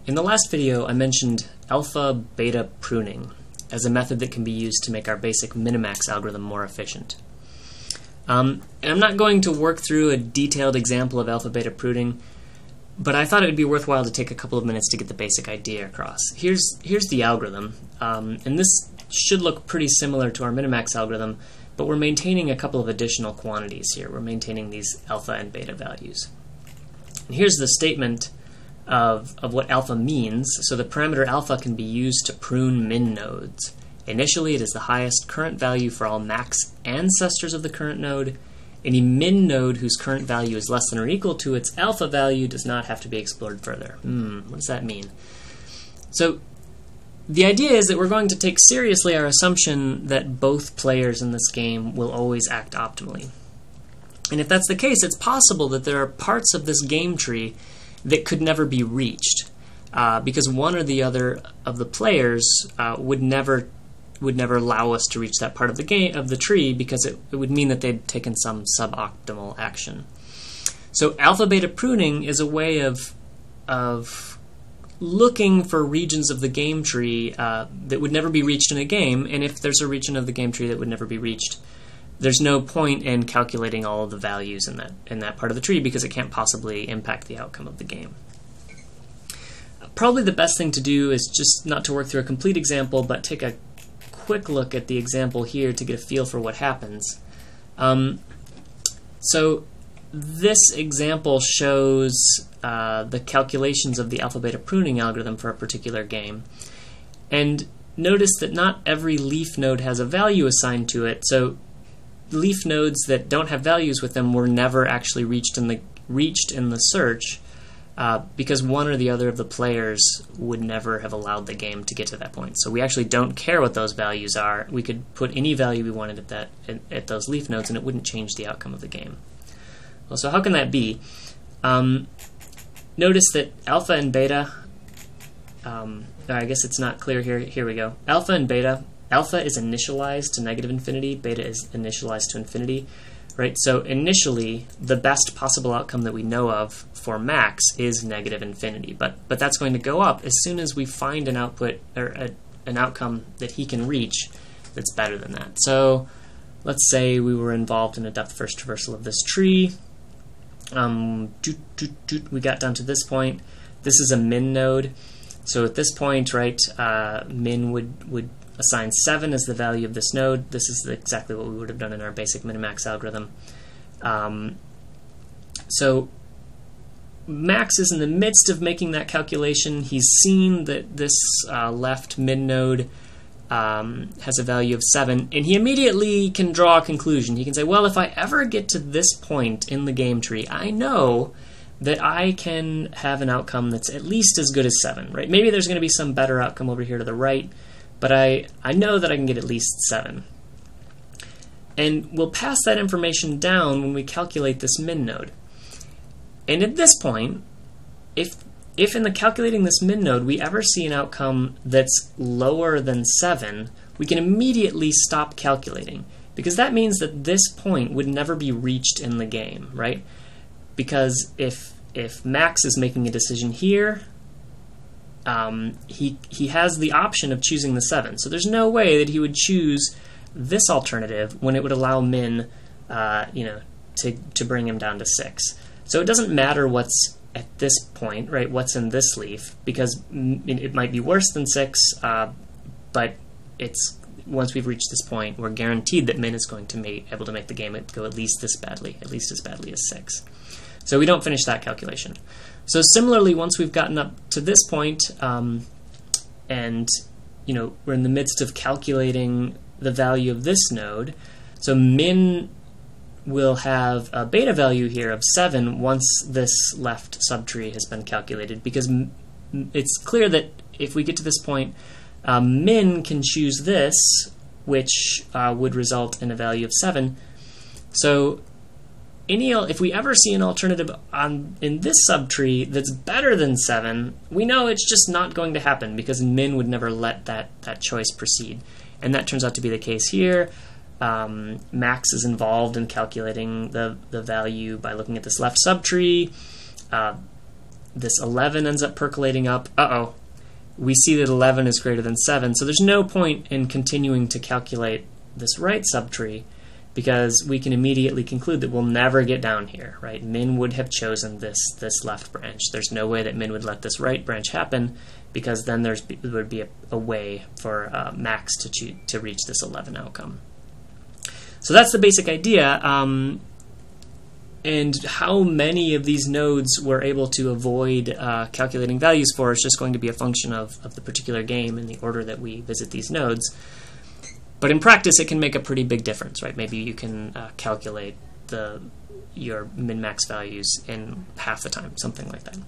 In the last video, I mentioned alpha-beta pruning as a method that can be used to make our basic minimax algorithm more efficient. And I'm not going to work through a detailed example of alpha-beta pruning, but I thought it would be worthwhile to take a couple of minutes to get the basic idea across. Here's the algorithm, and this should look pretty similar to our minimax algorithm, but we're maintaining a couple of additional quantities here. We're maintaining these alpha and beta values. And here's the statement of what alpha means. So the parameter alpha can be used to prune min nodes. Initially, it is the highest current value for all max ancestors of the current node. Any min node whose current value is less than or equal to its alpha value does not have to be explored further. What does that mean? So the idea is that we're going to take seriously our assumption that both players in this game will always act optimally. And if that's the case, it's possible that there are parts of this game tree that could never be reached, because one or the other of the players would never allow us to reach that part of the tree, because it would mean that they'd taken some suboptimal action. So alpha-beta pruning is a way of looking for regions of the game tree that would never be reached in a game, and if there's a region of the game tree that would never be reached, there's no point in calculating all of the values in that part of the tree, because it can't possibly impact the outcome of the game. Probably the best thing to do is just not to work through a complete example, but take a quick look at the example here to get a feel for what happens. So this example shows the calculations of the alpha-beta pruning algorithm for a particular game. And notice that not every leaf node has a value assigned to it, so leaf nodes that don't have values with them were never actually reached in the search, because one or the other of the players would never have allowed the game to get to that point. So we actually don't care what those values are. We could put any value we wanted at those leaf nodes, and it wouldn't change the outcome of the game. Well, so how can that be? Notice that alpha and beta, I guess it's not clear here. Here we go. Alpha and beta. Alpha is initialized to negative infinity. Beta is initialized to infinity. Right? So initially, the best possible outcome that we know of for max is negative infinity, but that's going to go up as soon as we find an output or an outcome that he can reach that's better than that. So let's say we were involved in a depth first traversal of this tree. We got down to this point. This is a min node. So at this point, right, min would assign 7 as the value of this node. This is exactly what we would have done in our basic minimax algorithm. So Max is in the midst of making that calculation. He's seen that this left min node has a value of 7, and he immediately can draw a conclusion. He can say, well, if I ever get to this point in the game tree, I know that I can have an outcome that's at least as good as 7, right? Maybe there's going to be some better outcome over here to the right, but I know that I can get at least 7. And we'll pass that information down when we calculate this min node. And at this point, if in the calculating this min node we ever see an outcome that's lower than 7, we can immediately stop calculating, because that means that this point would never be reached in the game, right? Because if Max is making a decision here, he has the option of choosing the 7. So there's no way that he would choose this alternative when it would allow min, to bring him down to 6. So it doesn't matter what's at this point, right? What's in this leaf, because it might be worse than 6, but once we've reached this point, we're guaranteed that min is going to be able to make the game go at least as badly as 6. So we don't finish that calculation. So similarly, once we've gotten up to this point, and we're in the midst of calculating the value of this node, so min will have a beta value here of 7 once this left subtree has been calculated, because it's clear that if we get to this point, min can choose this, which would result in a value of 7. So if we ever see an alternative in this subtree that's better than 7, we know it's just not going to happen, because min would never let that choice proceed. And that turns out to be the case here. Max is involved in calculating the value by looking at this left subtree. this 11 ends up percolating up. Uh-oh. We see that 11 is greater than 7, so there's no point in continuing to calculate this right subtree, because we can immediately conclude that we'll never get down here, right? Min would have chosen this left branch. There's no way that Min would let this right branch happen, because then there would be a way for Max to reach this 11 outcome. So that's the basic idea. And how many of these nodes we're able to avoid calculating values for is just going to be a function of the particular game and the order that we visit these nodes. But in practice, it can make a pretty big difference, right? Maybe you can calculate your min-max values in half the time, something like that.